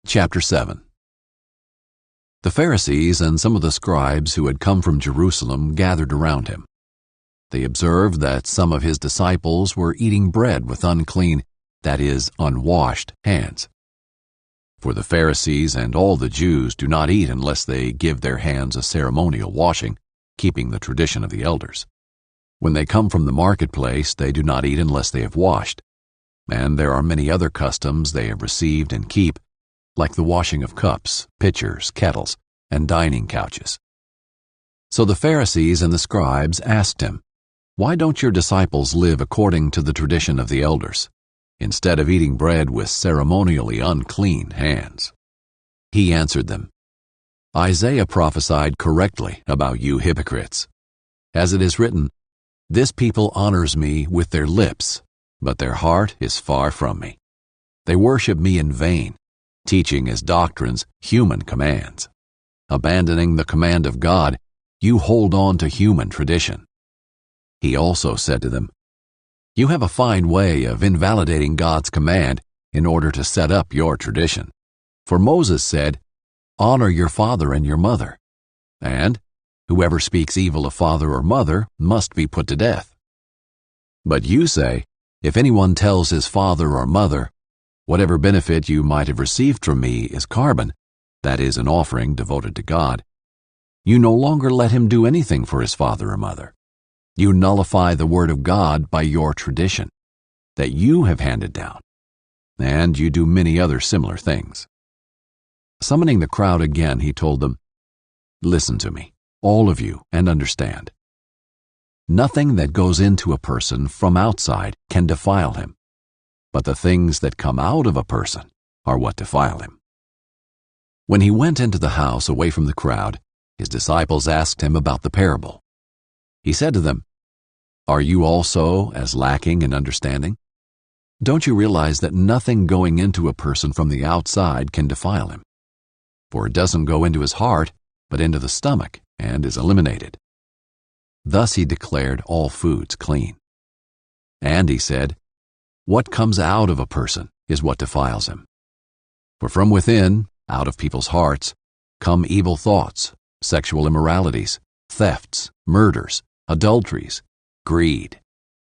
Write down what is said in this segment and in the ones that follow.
Chapter 7. The Pharisees and some of the scribes who had come from Jerusalem gathered around him. They observed that some of his disciples were eating bread with unclean, that is, unwashed, hands. For the Pharisees and all the Jews do not eat unless they give their hands a ceremonial washing, keeping the tradition of the elders. When they come from the marketplace, they do not eat unless they have washed. And there are many other customs they have received and keep, like the washing of cups, pitchers, kettles, and dining couches. So the Pharisees and the scribes asked him, "Why don't your disciples live according to the tradition of the elders, instead of eating bread with ceremonially unclean hands?" He answered them, "Isaiah prophesied correctly about you hypocrites. As it is written, 'This people honors me with their lips, but their heart is far from me. They worship me in vain, teaching as doctrines human commands. Abandoning the command of God, you hold on to human tradition.'" He also said to them, "You have a fine way of invalidating God's command in order to set up your tradition. For Moses said, 'Honor your father and your mother,' and 'Whoever speaks evil of father or mother must be put to death.' But you say, 'If anyone tells his father or mother, whatever benefit you might have received from me is carbon, that is, an offering devoted to God,' you no longer let him do anything for his father or mother. You nullify the word of God by your tradition that you have handed down, and you do many other similar things." Summoning the crowd again, he told them, "Listen to me, all of you, and understand. Nothing that goes into a person from outside can defile him, but the things that come out of a person are what defile him." When he went into the house away from the crowd, his disciples asked him about the parable. He said to them, "Are you also as lacking in understanding? Don't you realize that nothing going into a person from the outside can defile him? For it doesn't go into his heart, but into the stomach, and is eliminated." Thus he declared all foods clean. And he said, "What comes out of a person is what defiles him. For from within, out of people's hearts, come evil thoughts, sexual immoralities, thefts, murders, adulteries, greed,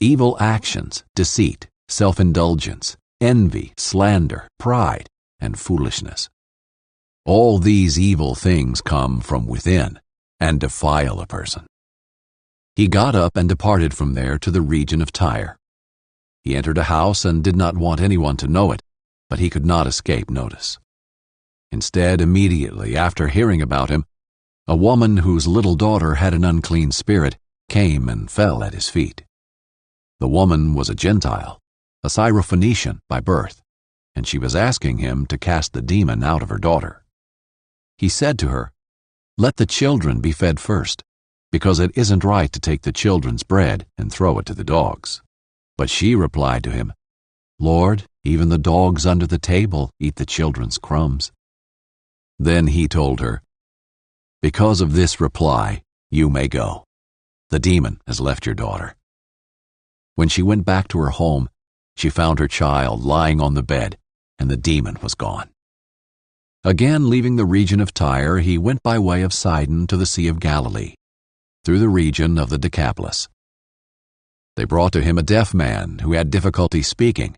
evil actions, deceit, self-indulgence, envy, slander, pride, and foolishness. All these evil things come from within and defile a person." He got up and departed from there to the region of Tyre. He entered a house and did not want anyone to know it, but he could not escape notice. Instead, immediately after hearing about him, a woman whose little daughter had an unclean spirit came and fell at his feet. The woman was a Gentile, a Syrophoenician by birth, and she was asking him to cast the demon out of her daughter. He said to her, "Let the children be fed first, because it isn't right to take the children's bread and throw it to the dogs." But she replied to him, "Lord, even the dogs under the table eat the children's crumbs." Then he told her, "Because of this reply, you may go. The demon has left your daughter." When she went back to her home, she found her child lying on the bed, and the demon was gone. Again, leaving the region of Tyre, he went by way of Sidon to the Sea of Galilee, through the region of the Decapolis. They brought to him a deaf man who had difficulty speaking,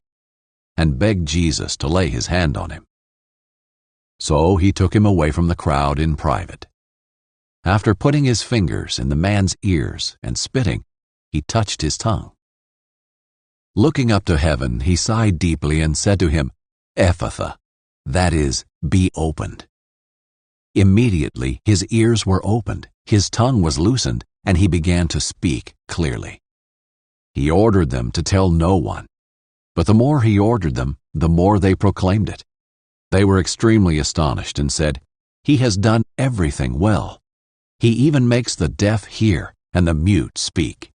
and begged Jesus to lay his hand on him. So he took him away from the crowd in private. After putting his fingers in the man's ears and spitting, he touched his tongue. Looking up to heaven, he sighed deeply and said to him, "Ephphatha," that is, "be opened." Immediately his ears were opened, his tongue was loosened, and he began to speak clearly. He ordered them to tell no one, but the more he ordered them, the more they proclaimed it. They were extremely astonished and said, "He has done everything well. He even makes the deaf hear and the mute speak."